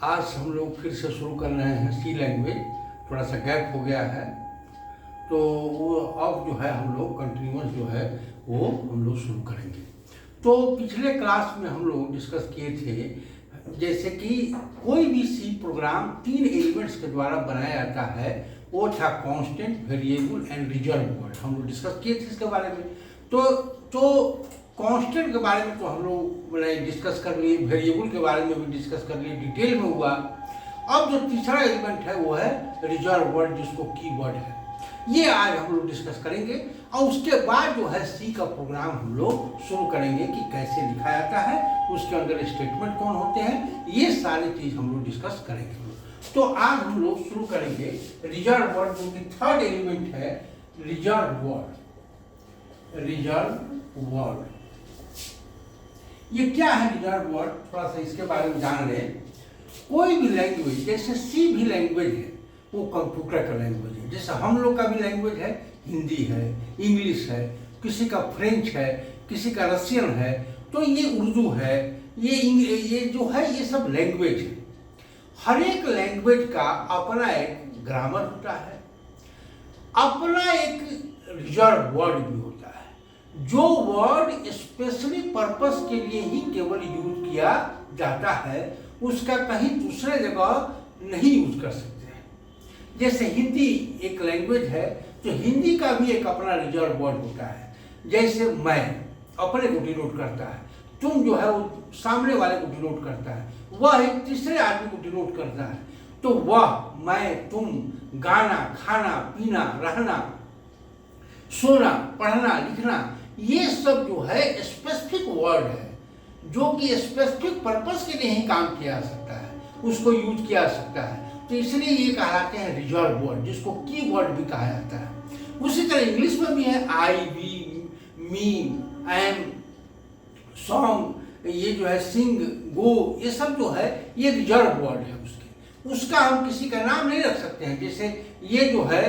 आज हम लोग फिर से शुरू कर रहे हैं सी लैंग्वेज। थोड़ा सा गैप हो गया है तो वो अब जो है हम लोग कंटिन्यूस जो है वो हम लोग शुरू करेंगे। तो पिछले क्लास में हम लोग डिस्कस किए थे जैसे कि कोई भी सी प्रोग्राम 3 एलिमेंट्स के द्वारा बनाया जाता है, वो था constant, variable and reserve word. हम लोग डिस्कस किए थे इसके बारे में। तो कांस्टेंट के बारे में तो हम लोग डिस्कस कर लिए, वेरिएबल के बारे में भी डिस्कस कर लिए, डिटेल में हुआ। अब जो तीसरा एलिमेंट है वो है रिजर्व वर्ड, जिसको कीवर्ड है। ये आज हम लोग डिस्कस करेंगे और उसके बाद जो है सी का प्रोग्राम हम लोग शुरू करेंगे कि कैसे लिखा जाता है, उसके अंदर स्टेटमेंट कौन होते हैं, ये सारी चीज हम लोग डिस्कस करेंगे। तो आज हम लोग शुरू करेंगे रिजर्व वर्ड, जो कि थर्ड एलिमेंट है रिजर्व वर्ड। रिजर्व वर्ड ये क्या है? रिजर्व वर्ड थोड़ा सा इसके बारे में जान लें। कोई भी लैंग्वेज, जैसे सी भी लैंग्वेज है वो कंप्यूटर का लैंग्वेज है। जैसे हम लोग का भी लैंग्वेज है, हिंदी है, इंग्लिश है, किसी का फ्रेंच है, किसी का रशियन है, तो ये उर्दू है, ये जो है ये सब लैंग्वेज है। हर एक लैंग्वेज का अपना एक ग्रामर होता है, अपना एक रिजर्व वर्ड भी होता है, जो वर्ड स्पेशली पर्पस के लिए ही केवल यूज किया जाता है, उसका कहीं दूसरे जगह नहीं यूज कर सकते हैं। जैसे हिंदी एक लैंग्वेज है, तो हिंदी का भी एक अपना रिजर्व वर्ड होता है। जैसे मैं अपने को डिनोट करता है, तुम जो है वो सामने वाले को डिनोट करता है, वह एक तीसरे आदमी को डिनोट करता है। तो वह, मैं, तुम, गाना, खाना, पीना, रहना, सोना, पढ़ना, लिखना, ये सब जो है स्पेसिफिक वर्ड है, जो कि स्पेसिफिक पर्पस के लिए ही काम किया जा सकता है, उसको यूज किया जा सकता है। तो इसलिए ये कहलाते हैं रिजर्व वर्ड, जिसको की वर्ड भी कहा जाता है। उसी तरह इंग्लिश में भी है आई, वी, मी, एम, सॉन्ग, ये जो है सिंग, गो, ये सब जो है ये रिजर्व वर्ड है उसका हम किसी का नाम नहीं रख सकते हैं। जैसे ये जो है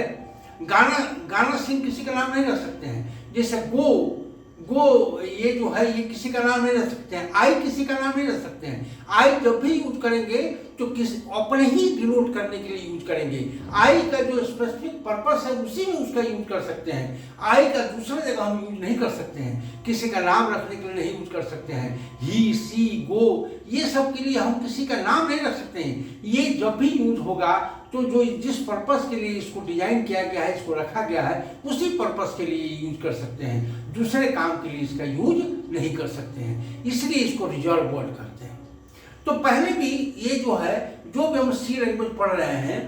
गाना सिंग किसी का नाम नहीं रख सकते हैं। जैसे गो, ये जो है ये किसी का नाम नहीं रख सकते हैं। आई किसी का नाम नहीं रख सकते हैं। आई जब भी यूज करेंगे तो अपने ही डिनोट करने के लिए यूज करेंगे। आई का जो स्पेसिफिक पर्पस है उसी में उसका यूज कर सकते हैं। आई का दूसरे जगह हम यूज नहीं कर सकते हैं, किसी का नाम रखने के लिए नहीं यूज कर सकते हैं। ही, सी, गो, ये सब के लिए हम किसी का नाम नहीं रख सकते हैं। ये जब भी यूज होगा तो जो जिस पर्पस के लिए इसको डिजाइन किया गया है, इसको रखा गया है, उसी पर्पस के लिए यूज कर सकते हैं। दूसरे काम के लिए इसका यूज नहीं कर सकते हैं, इसलिए इसको रिजर्व वर्ड कहते हैं। तो पहले भी ये जो है, जो भी हम सी लैंग्वेज पढ़ रहे हैं,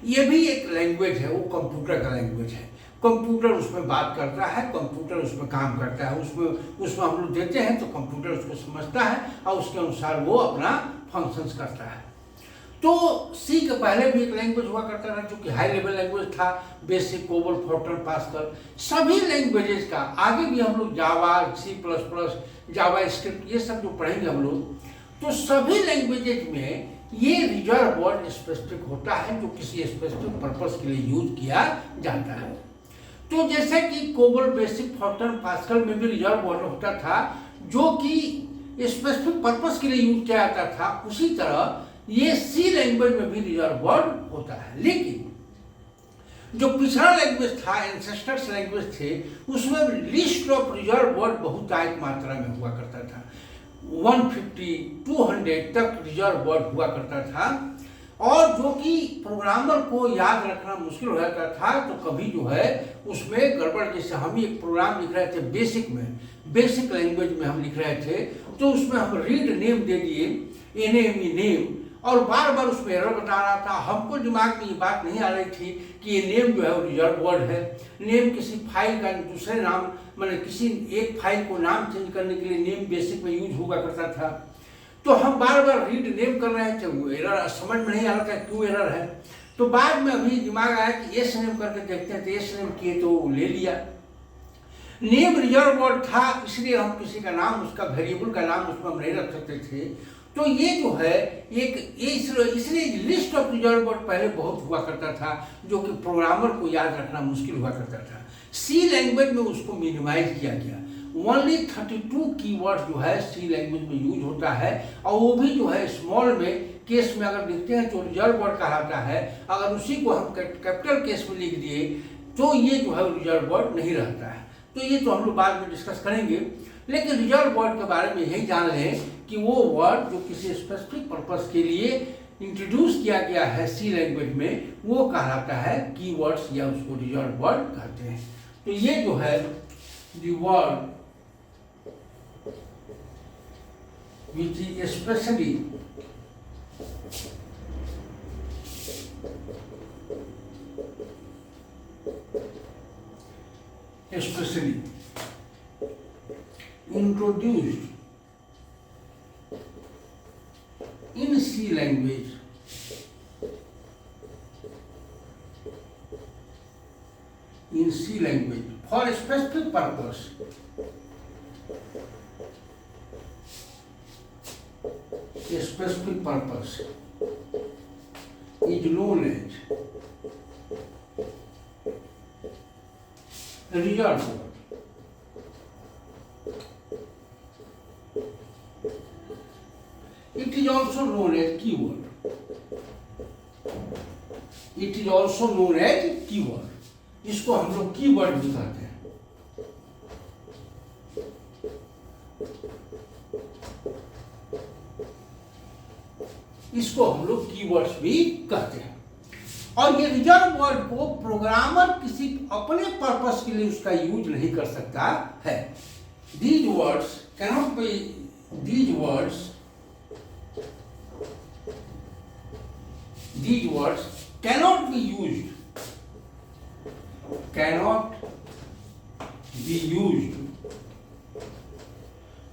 ये भी एक लैंग्वेज है, वो कंप्यूटर का लैंग्वेज है। कंप्यूटर उसमें बात करता है, कंप्यूटर उसमें काम करता है, उसमें हम लोग देते हैं तो कंप्यूटर उसको समझता है और उसके अनुसार वो अपना फंक्शंस करता है। तो सी के पहले भी एक लैंग्वेज हुआ करता था जो कि हाई लेवल लैंग्वेज था, बेसिक, कोबल, फोर्ट्रन, पास्कल। सभी लैंग्वेजेस का आगे भी हम लोग जावा, C++, जावा स्क्रिप्ट, ये सब जो पढ़ेंगे हम लोग, तो सभी लैंग्वेजेज में ये रिजर्व वर्ड स्पेसिफिक होता है, जो किसी स्पेसिफिक पर्पस के लिए यूज किया जाता है। तो जैसे कि कोबल, बेसिक, फोर्ट्रन, पास्कल में भी रिजर्व वर्ड होता था, जो कि स्पेसिफिक पर्पस के लिए यूज किया जाता था, उसी तरह ये सी लैंग्वेज में भी रिजर्व वर्ड होता है। लेकिन जो पिछड़ा लैंग्वेज था, एंसेस्टर्स लैंग्वेज थे, उसमें लिस्ट ऑफ रिजर्व वर्ड बहुतायत मात्रा में हुआ करता था। 150, 200 तक रिजर्व वर्ड हुआ करता था, और जो कि प्रोग्रामर को याद रखना मुश्किल हो जाता था। तो कभी जो है उसमें गड़बड़, जैसे हम एक प्रोग्राम लिख रहे थे बेसिक में, बेसिक लैंग्वेज में हम लिख रहे थे, तो उसमें हम रीड नेम दे दिए, NAME नेम, और बार बार उसमें एरर बता रहा था। हमको दिमाग में ये बात नहीं आ रही थी कि ये नेम जो है वो रिजर्व वर्ड है। नेम किसी फाइल का दूसरे नाम, मतलब किसी एक फाइल को नाम चेंज करने के लिए नेम बेसिक में यूज हुआ करता था। तो हम बार बार रीड नेम कर रहे थे, वो एरर समझ में नहीं आ रहा था क्यों एरर है। तो बाद में अभी दिमाग आया कि एस नेम करके देखते हैं, तो एस नेम किए तो ले लिया। नेम रिजर्व वर्ड था, इसलिए हम किसी का नाम, उसका वेरिएबल का नाम उसमें हम नहीं रख सकते थे। तो ये जो है इसलिए लिस्ट ऑफ रिजर्व वर्ड पहले बहुत हुआ करता था, जो कि प्रोग्रामर को याद रखना मुश्किल हुआ करता था। सी लैंग्वेज में उसको मिनिमाइज किया गया, ओनली 32 कीवर्ड जो है सी लैंग्वेज में यूज होता है, और वो भी जो है स्मॉल में केस में अगर लिखते हैं तो रिजर्व वर्ड कहलाता है। अगर उसी को हम कैपिटल केस में लिख दिए तो ये जो है रिजर्व वर्ड नहीं रहता है। तो ये तो हम लोग बाद में डिस्कस करेंगे, लेकिन रिजर्व वर्ड के बारे में यही जान लें कि वो वर्ड जो किसी स्पेसिफिक पर्पस के लिए इंट्रोड्यूस किया गया है सी लैंग्वेज में, वो कहलाता है कीवर्ड्स, या उसको रिजर्व वर्ड कहते हैं। तो ये जो है the word which is especially introduced in C language for a specific purpose is known as reserved word. It is also known as keyword. इसको हम लोग कीवर्ड भी कहते हैं। इसको हम लोग कीवर्ड्स भी कहते हैं। और ये रिजर्व वर्ड को प्रोग्रामर किसी अपने पर्पस के लिए उसका यूज नहीं कर सकता है। These words cannot be used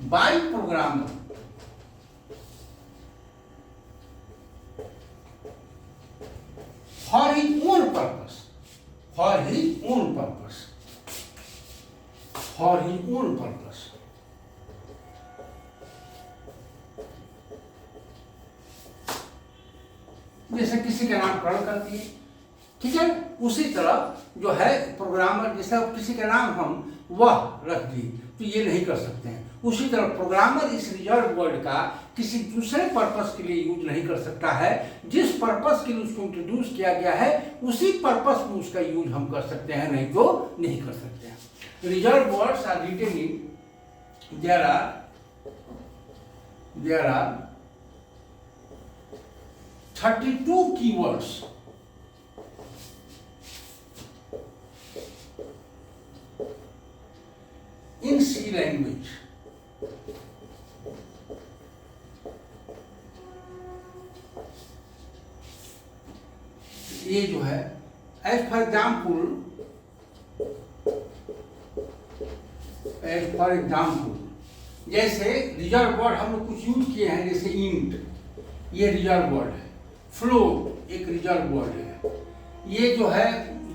by programmer for his own purpose. जैसे किसी का नाम करण कर दिए, ठीक है, उसी तरह जो है प्रोग्रामर, जैसे किसी का नाम हम वह रख दिए तो ये नहीं कर सकते हैं। उसी तरह प्रोग्रामर इस रिजर्व वर्ड का किसी दूसरे पर्पस के लिए यूज नहीं कर सकता है। जिस पर्पस के लिए उसको इंट्रोड्यूस किया गया है उसी पर्पस में उसका यूज हम कर सकते हैं, नहीं तो नहीं कर सकते हैं। Reserve words are written in there are 32 keywords in C language. ये जो है एज फॉर एग्जाम्पल जैसे रिजर्व वर्ड हम लोग कुछ यूज किए हैं, जैसे इंट, ये रिजर्व वर्ड है। फ्लोट एक रिजर्व वर्ड है। ये जो है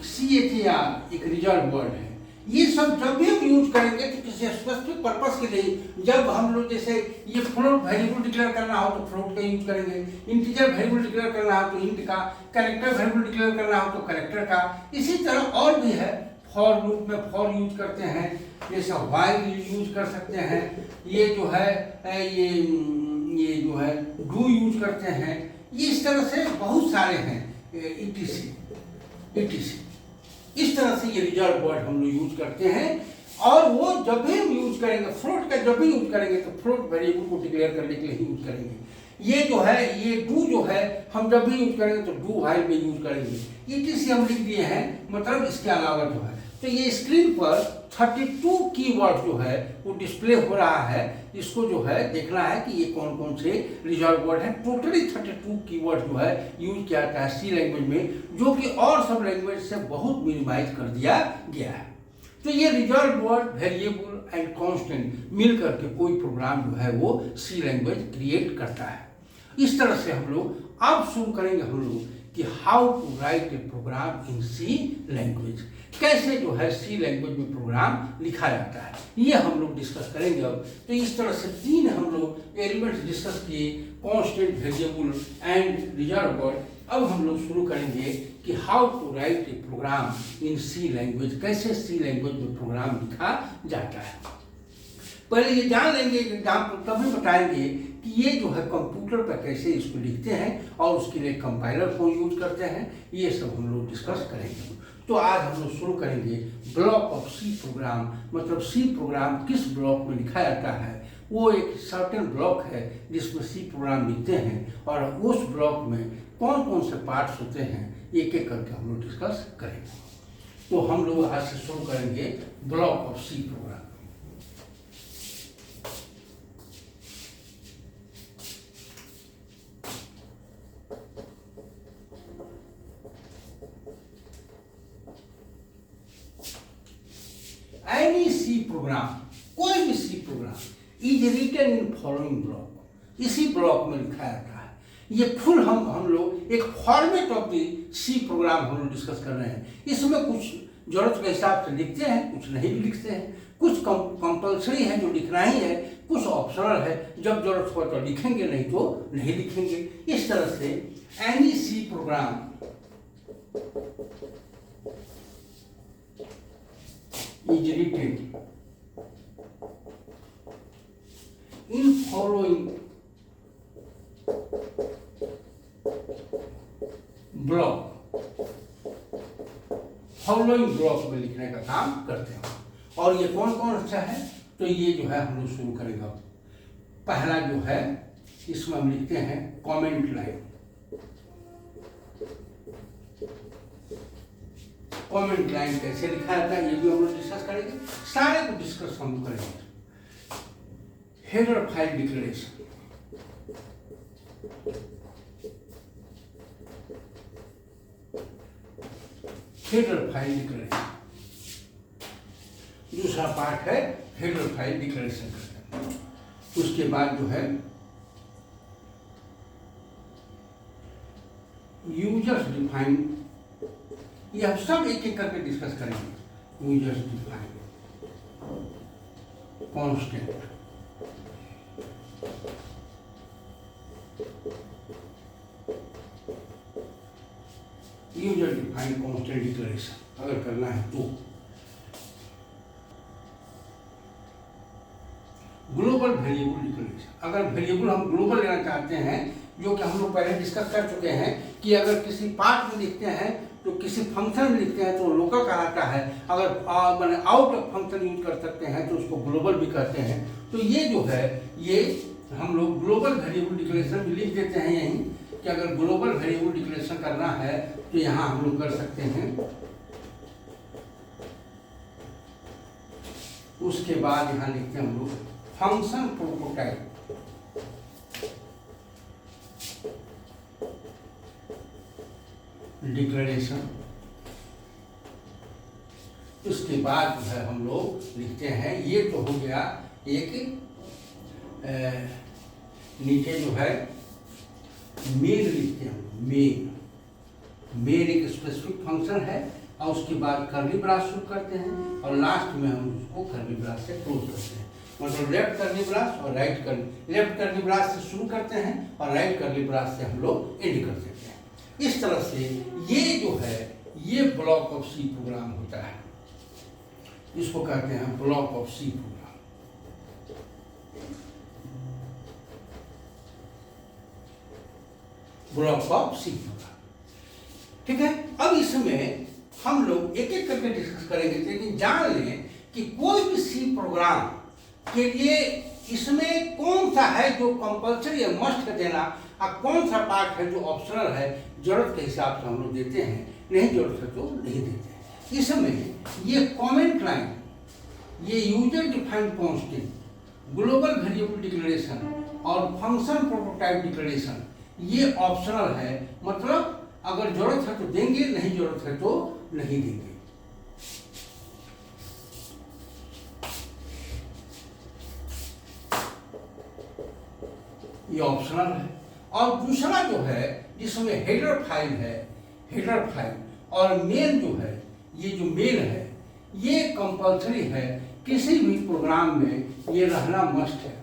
CHAR एक रिजर्व वर्ड है। ये सब जब भी हम यूज करेंगे तो किसी स्पेसिफिक पर्पस के लिए, जब हम लोग जैसे ये फ्लोट वेरिएबल डिक्लेयर करना हो तो फ्लोट का यूज करेंगे, इंटीजर वेरिएबल डिक्लेयर करना हो तो इंट का, कैरेक्टर वेरिएबल डिक्लेयर करना हो तो कैरेक्टर का। इसी तरह और भी है, फॉर लूप में फॉर यूज करते हैं, जैसे व्हाइल यूज कर सकते हैं, ये जो है ये जो है डू यूज करते हैं। ये इस तरह से बहुत सारे हैं, etc। इस तरह से ये रिजर्व वर्ड हम लोग यूज करते हैं। और वो जब भी हम यूज करेंगे, फ्लोट का जब भी यूज करेंगे तो फ्लोट वेरिएबल को डिक्लेयर करने के लिए यूज करेंगे। ये जो है ये डू जो है हम जब भी यूज करेंगे तो डू व्हाइल में यूज करेंगे। etc हम लिख दिए हैं, मतलब इसके अलावा जो है तो ये स्क्रीन पर 32 कीवर्ड जो है वो डिस्प्ले हो रहा है। इसको जो है देखना है कि ये कौन कौन से रिजर्व वर्ड है। टोटली 32 कीवर्ड जो है यूज किया जाता है सी लैंग्वेज में, जो कि और सब लैंग्वेज से बहुत मिनिमाइज कर दिया गया है। तो ये reserve word, variable and constant मिल करके कोई प्रोग्राम जो है वो सी लैंग्वेज क्रिएट करता है। इस तरह से हम लोग अब शुरू करेंगे हम लोग कि how to write a program in C language, कैसे जो है सी लैंग्वेज में प्रोग्राम लिखा जाता है, ये हम लोग डिस्कस करेंगे अब। तो इस तरह से 3 हम लोग एलिमेंट्स डिस्कस किए, constant, variable and reserve word. अब हम लोग शुरू करेंगे कि how to write a program in C language, कैसे सी लैंग्वेज में प्रोग्राम लिखा जाता है। पहले ये जान लेंगे, एग्जाम्पल तभी बताएंगे कि ये जो है कंप्यूटर पर कैसे इसको लिखते हैं और उसके लिए कंपाइलर को यूज करते हैं, ये सब हम लोग डिस्कस करेंगे। तो आज हम लोग शुरू करेंगे ब्लॉक ऑफ सी प्रोग्राम, मतलब सी प्रोग्राम किस ब्लॉक में लिखा जाता है। वो एक सर्टेन ब्लॉक है जिसमें सी प्रोग्राम लिखते हैं और उस ब्लॉक में कौन कौन से पार्ट्स होते हैं एक एक करके हम लोग डिस्कस करेंगे। तो हम लोग आज से शुरू करेंगे block of C program. Any C program, कोई भी C program is written in following block, इसी ब्लॉक में लिखा जाता है। ये फुल हम लोग एक format of the C program हम लोग डिस्कस कर रहे हैं। इसमें कुछ जरूरत के हिसाब से लिखते हैं, कुछ नहीं भी लिखते हैं, कुछ कंपल्सरी है जो लिखना ही है, कुछ ऑप्शनल है, जब जरूरत हो तो लिखेंगे, नहीं तो नहीं लिखेंगे। इस तरह से एनी C प्रोग्राम is written in following block, following block में लिखने का काम करते हैं। और ये कौन कौन अच्छा है, तो ये जो है हम लोग शुरू करेंगे। पहला जो है इसमें हम लिखते हैं कमेंट लाइन। कमेंट लाइन कैसे लिखा जाता है ये भी हम लोग डिस्कस करेंगे, सारे को डिस्कस हम करेंगे। Header file declaration, header file declaration दूसरा पार्ट है, हेडर फाइल डिक्लेरेशन करते हैं। उसके बाद जो है यूजर्स डिफाइन, ये हम सब एक एक करके डिस्कस करेंगे। Users define constant, user define constant declaration अगर करना है तो। ग्लोबल वेरिएबल डिक्लेरेशन, अगर वेरिएबल हम ग्लोबल लेना चाहते हैं, जो कि हम लोग पहले डिस्कस कर चुके हैं कि अगर किसी पार्ट में लिखते हैं तो किसी फंक्शन में लिखते हैं तो लोकल कहलाता है, अगर मैंने आउट ऑफ फंक्शन यूज कर सकते हैं तो उसको ग्लोबल भी कहते हैं। तो ये जो है ये हम लोग ग्लोबल वेरिएबल डिक्लेरेशन भी लिख देते हैं यहीं कि अगर ग्लोबल वेरिएबल डिक्लेरेशन करना है तो यहाँ हम लोग कर सकते हैं। उसके बाद यहाँ लिखते हैं हम लोग फंक्शन प्रोटोटाइप, डिक्लेरेशन। उसके बाद जो है हम लोग लिखते हैं, ये तो हो गया एक नीचे जो है मेन लिखते हैं। मेन एक स्पेसिफिक फंक्शन है और उसके बाद कर्ली ब्रास शुरू करते हैं और लास्ट में हम उसको कर्ली ब्रास से क्लोज करते हैं। मतलब लेफ्ट कर्ली ब्रास और right curly, left curly brace से शुरू करते हैं और राइट कर्ली ब्रास से हम लोग एंड कर सकते हैं। इस तरह से ये जो है ये ब्लॉक ऑफ सी प्रोग्राम होता है, इसको कहते हैं block of C program. Block of C program, ठीक है। अब इसमें हम लोग एक एक करके डिस्कस करेंगे, लेकिन जान लें कि कोई भी सी प्रोग्राम के लिए इसमें कौन सा है जो कंपल्सरी है, मस्ट है देना, और कौन सा पार्ट है जो ऑप्शनल है, जरूरत के हिसाब से हम लोग देते हैं, नहीं जरूरत है तो नहीं देते हैं। इसमें ये कमेंट लाइन, ये user defined constant, global variable declaration और फंक्शन प्रोटोटाइप डिक्लेरेशन ये ऑप्शनल है, मतलब अगर जरूरत है तो देंगे, नहीं जरूरत है तो नहीं देंगे। ये ऑप्शनल है। और दूसरा जो है जिसमें हेडर फाइल है, हेडर फाइल और मेन जो है, ये जो मेन है ये कंपल्सरी है, किसी भी प्रोग्राम में ये रहना मस्ट है,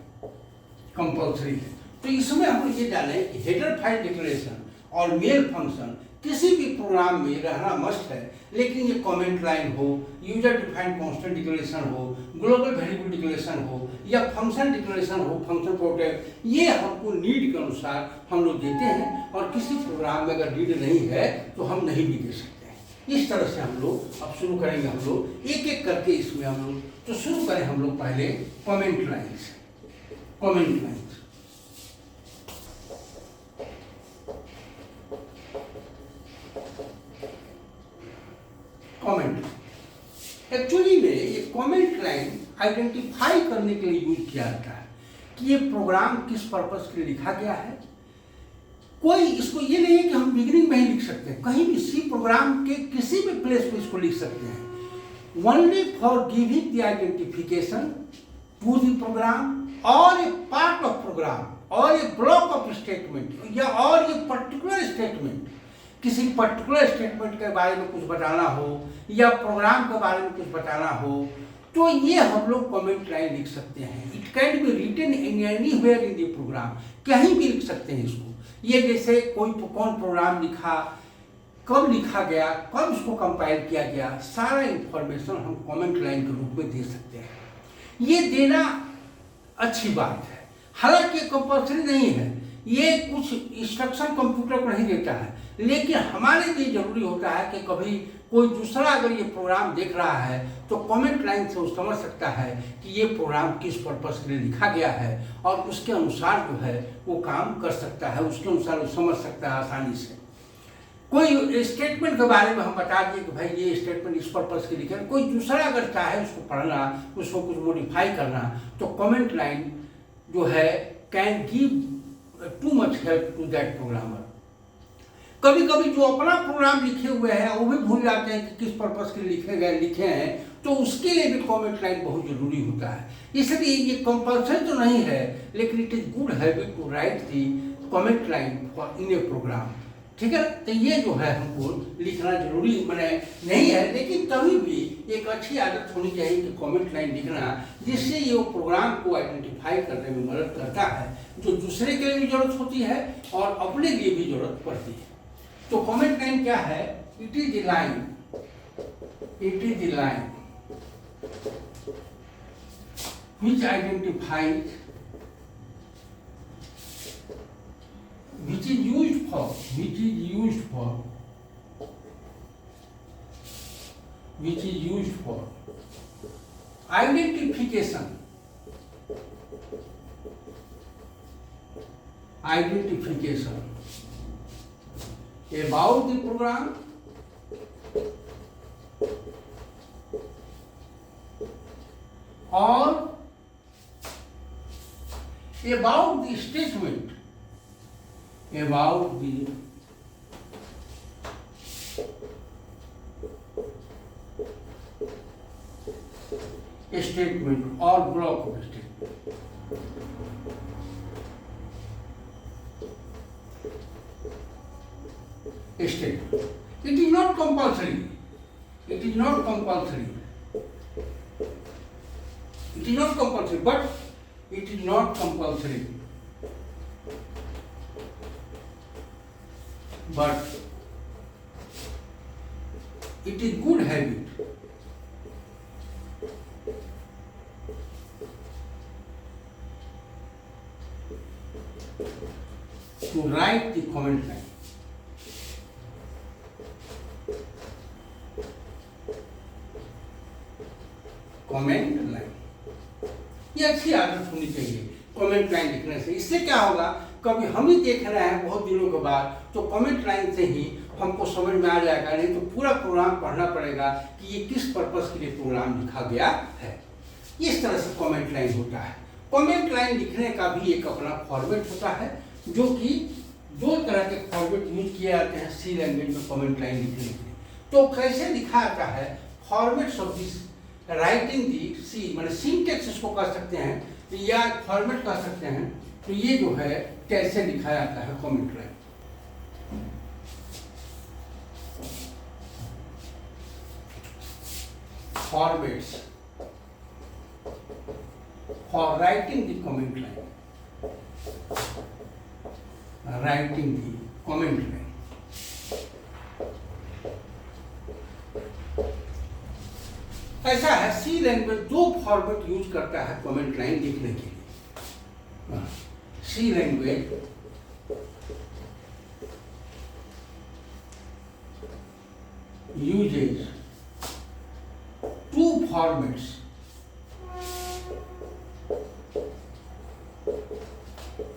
कंपल्सरी है। तो इसमें हम ये जाने कि हेडर फाइल डिक्लेरेशन और मेन फंक्शन किसी भी प्रोग्राम में रहना मस्ट है, लेकिन ये कमेंट लाइन हो, यूजर डिफाइंड कांस्टेंट डिक्लेरेशन हो, ग्लोबल वेरिएबल डिक्लेरेशन हो या फंक्शन डिक्लेरेशन हो, फंक्शन प्रोटेक्ट, ये हमको नीड के अनुसार हम लोग देते हैं, और किसी प्रोग्राम में अगर नीड नहीं है तो हम नहीं भी दे सकते हैं। इस तरह से हम लोग अब शुरू करेंगे, हम लोग एक एक करके इसमें हम लोग तो शुरू करें हम लोग पहले कमेंट लाइन से। कमेंट लाइन कमेंट एक्चुअली में ये कमेंट लाइन आइडेंटिफाई करने के लिए यूज किया जाता है कि ये प्रोग्राम किस पर्पस के लिए लिखा गया है। कोई इसको ये नहीं है कि हम बिगिनिंग में ही लिख सकते हैं, कहीं भी सी प्रोग्राम के किसी भी प्लेस पे इसको लिख सकते हैं। Only for giving the identification to the program और ए पार्ट ऑफ प्रोग्राम और ए ब्लॉक ऑफ स्टेटमेंट या और ये पर्टिकुलर स्टेटमेंट, किसी पर्टिकुलर स्टेटमेंट के बारे में कुछ बताना हो या प्रोग्राम के बारे में कुछ बताना हो, तो ये हम लोग कमेंट लाइन लिख सकते हैं। It can be written in anywhere in the program, कहीं भी लिख सकते हैं इसको। ये जैसे कोई कौन प्रोग्राम लिखा, कब लिखा गया, कब इसको कंपाइल किया गया, सारा इंफॉर्मेशन हम कमेंट लाइन के रूप में दे सकते हैं। ये देना अच्छी बात है, हालांकि कंपल्सरी नहीं है, ये कुछ इंस्ट्रक्शन कंप्यूटर को नहीं देता है, लेकिन हमारे लिए जरूरी होता है कि कभी कोई दूसरा अगर ये प्रोग्राम देख रहा है तो कमेंट लाइन से वो समझ सकता है कि ये प्रोग्राम किस पर्पस के लिए लिखा गया है, और उसके अनुसार जो है वो काम कर सकता है, उसके अनुसार वो समझ सकता है आसानी से। कोई स्टेटमेंट के बारे में हम बता दिए कि भाई ये स्टेटमेंट इस पर्पस के लिखे, कोई दूसरा अगर चाहे उसको पढ़ना, उसको कुछ मॉडिफाई करना, तो कमेंट लाइन जो है can give too much help to that programmer. कभी कभी जो अपना प्रोग्राम लिखे हुए हैं वो भी भूल जाते हैं कि किस पर्पस के लिए लिखे हैं, तो उसके लिए भी कमेंट लाइन बहुत जरूरी होता है। इसलिए ये कंपल्सरी तो नहीं है, लेकिन it is good habit to write the comment line for in a program. ठीक है, तो ये जो है हमको लिखना जरूरी मैंने नहीं है, लेकिन तभी भी एक अच्छी आदत होनी चाहिए कि कमेंट लाइन लिखना, जिससे ये प्रोग्राम को आइडेंटिफाई करने में मदद करता है, जो दूसरे के लिए भी जरूरत होती है और अपने लिए भी जरूरत पड़ती है। तो कमेंट लाइन क्या है? It is the line, it is the line which identifies, which is used for identification about the program or about the statement, about the statement or block of statement. Statement. It is not compulsory. It is not compulsory. It is not compulsory, but it is not compulsory. But it is good habit to write the comment line. Comment line, ये अच्छी आदत होनी चाहिए comment line लिखने से। इससे क्या होगा, कभी हम ही देख रहे हैं बहुत दिनों के बाद, तो कमेंट लाइन से ही हमको समझ में आ जाएगा, नहीं तो पूरा प्रोग्राम पढ़ना पड़ेगा कि ये किस पर्पस के लिए प्रोग्राम लिखा गया है। इस तरह से कमेंट लाइन होता है। कमेंट लाइन लिखने का भी एक अपना फॉर्मेट होता है, जो कि दो तरह के फॉर्मेट यूज किए जाते हैं सी लैंग्वेज में कमेंट लाइन लिखने के लिए। तो कैसे लिखा जाता है, formats of this writing the C, मतलब सिंटेक्स इसको कर सकते हैं या फॉर्मेट कर सकते हैं। तो ये जो है कैसे लिखा जाता है comment line. Formats for writing the comment line, writing the comment line. ऐसा है सी लैंग्वेज दो फॉर्मेट यूज करता है कमेंट लाइन लिखने के लिए। C language uses two formats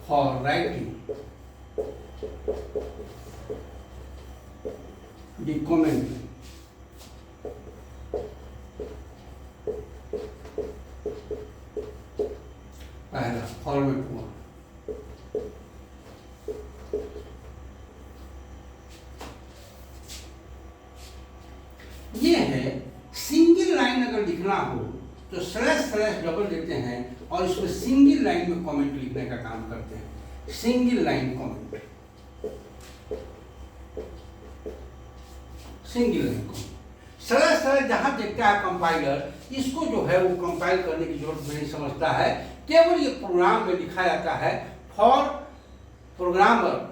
for writing the comment. पहला फॉर्मेट हुआ, ये है सिंगल लाइन अगर लिखना हो तो स्लैश स्लैश डबल देते हैं और इसमें सिंगल लाइन में कमेंट लिखने का काम करते हैं। Single line comment, single line comment. Slash slash जहां देखता है कंपाइलर, इसको जो है वो कंपाइल करने की जरूरत नहीं समझता है, केवल ये प्रोग्राम में लिखा जाता है for programmer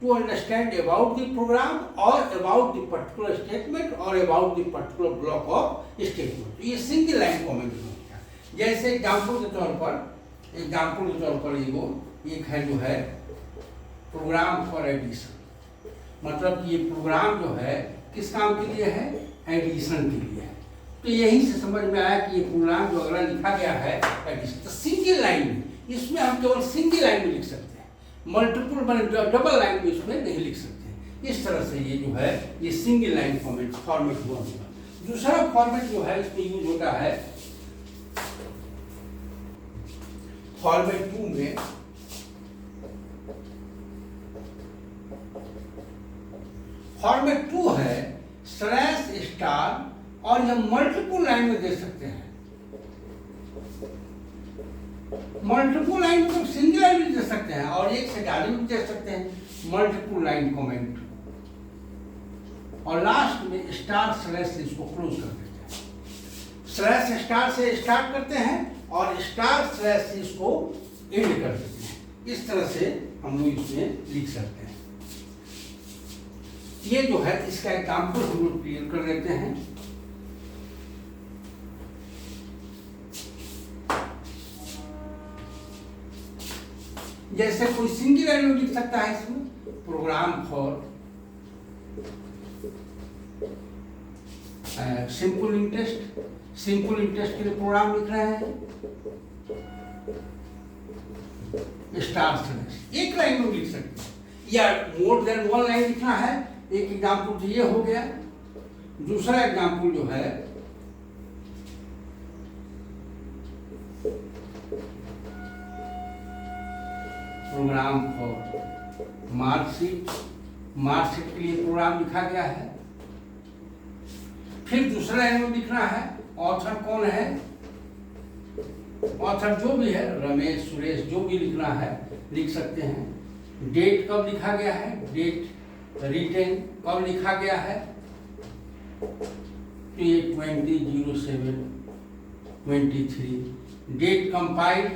to understand about the program or about the particular statement or about the particular block of statement। ये सिंगल लाइन कमेंट होता है। जैसे एग्जाम्पल के तौर पर एक है जो है प्रोग्राम फॉर एडिशन, मतलब ये प्रोग्राम जो है किस काम के लिए है, एडिशन के लिए है। तो यही से समझ में आया कि ये प्रोग्राम जो अगला लिखा गया है एडिशन, तो सिंगल लाइन में, इसमें हम केवल सिंगल लाइन में लिख सकते हैं, मल्टीपल डबल लाइन में इसमें नहीं लिख सकते। इस तरह से ये जो है ये सिंगल लाइन फॉर्मेट हुआ होगा। दूसरा फॉर्मेट जो है इसमें यूज होता है फॉर्मेट 2 में। फॉर्मेट 2 है स्लैश स्टार और यह मल्टीपल लाइन में दे सकते हैं। मल्टीपल लाइन को सिंगल लाइन में दे सकते हैं और एक से ज्यादा भी दे सकते हैं। मल्टीपल लाइन कमेंट और लास्ट में स्टार स्लैश से इसको क्लोज कर देते हैं। स्लैश स्टार से स्टार्ट करते हैं और स्टार स्लैश से इसको एंड कर देते हैं। इस तरह से हम लोग इसमें लिख सकते हैं। ये जो है इसका एग्जाम्पल हम लोग क्लियर कर देते हैं। जैसे कोई सिंगल लाइन में लिख सकता है इसमें program for simple interest, simple interest के लिए प्रोग्राम लिख रहे हैं, स्टार स्लैश एक लाइन में लिख सकते हैं, या मोर देन वन लाइन लिखना है। एक एग्जाम्पल तो ये हो गया। दूसरा एग्जाम्पल जो है प्रोग्राम फॉर मार्कशीट, मार्कशीट के लिए प्रोग्राम लिखा गया है। फिर दूसरा लाइन में लिखना है ऑथर कौन है, ऑथर जो भी है रमेश सुरेश जो भी लिखना है लिख सकते हैं। डेट कब लिखा गया है, डेट रिटेन कब लिखा गया है, तो ये 20/07/23। Date compiled,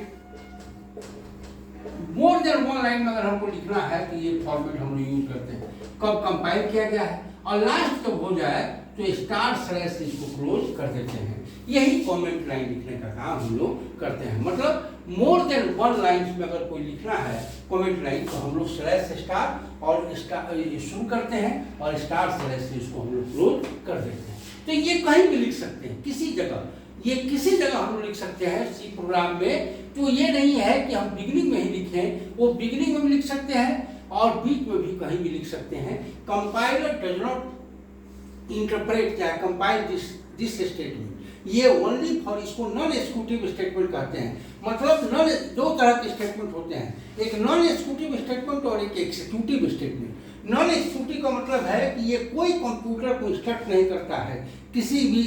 more than one line में अगर हमको लिखना है तो ये फॉर्मेट हम लोग यूज करते हैं, कब कंपाइल किया गया है। और लास्ट जब हो जाए तो स्टार स्लैश से इसको क्लोज कर देते हैं। यही कमेंट लाइन लिखने का काम हम लोग करते हैं। मतलब मोर देन वन लाइन में अगर कोई लिखना है कमेंट लाइन तो हम लोग स्लैश स्टार और शुरू करते हैं और स्टार स्लैश से इसको हम लोग क्लोज कर देते हैं। तो ये कहीं भी लिख सकते हैं, किसी जगह, ये किसी जगह हम लोग लिख सकते हैं सी प्रोग्राम में। तो ये नहीं है कि हम बिगिनिंग में ही लिखें, वो बिगिनिंग में भी लिख सकते हैं और बीच में भी कहीं भी लिख सकते हैं। कंपाइलर डज नॉट इंटरप्रेट क्या कंपाइल दिस स्टेटमेंट, ये ओनली फॉर, इसको नॉन एग्जीक्यूटिव स्टेटमेंट कहते हैं। मतलब नॉन, दो तरह के स्टेटमेंट होते हैं, एक नॉन एग्जीक्यूटिव स्टेटमेंट और एक एग्जीक्यूटिव स्टेटमेंट। नॉन एग्जीक्यूटिव का मतलब है कि ये कोई कंप्यूटर को इंस्ट्रक्ट नहीं करता है किसी भी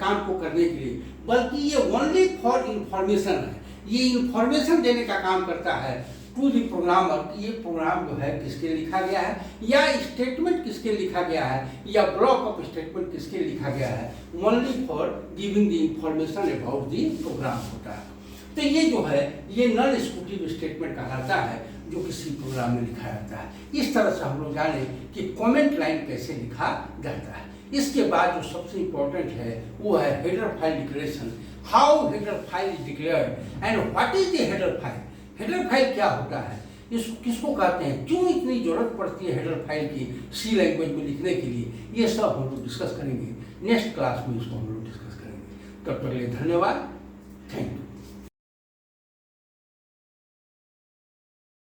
काम को करने के लिए, बल्कि ये ओनली फॉर इंफॉर्मेशन है। ये इंफॉर्मेशन देने का काम करता है टू दी प्रोग्रामर कि ये प्रोग्राम जो है किसके लिखा गया है, या स्टेटमेंट किसके लिखा गया है, या ब्लॉक ऑफ स्टेटमेंट किसके लिखा गया है। Only for giving the information about the program होता है। तो ये जो है ये नॉन एग्जीक्यूटिव स्टेटमेंट कहलाता है जो किसी प्रोग्राम में लिखा जाता है। इस तरह से हम लोग जाने कि कमेंट लाइन कैसे लिखा जाता है। इसके बाद जो सबसे इम्पोर्टेंट है वो है header file declaration. How header file is declared and what is the header file. Header file क्या होता है, इसको किसको कहते हैं, क्यों इतनी जरूरत पड़ती है हेडर फाइल की सी लैंग्वेज में लिखने के लिए, ये सब हम लोग डिस्कस करेंगे। नेक्स्ट क्लास में इसको हम लोग डिस्कस करेंगे। तब तक के लिए धन्यवाद।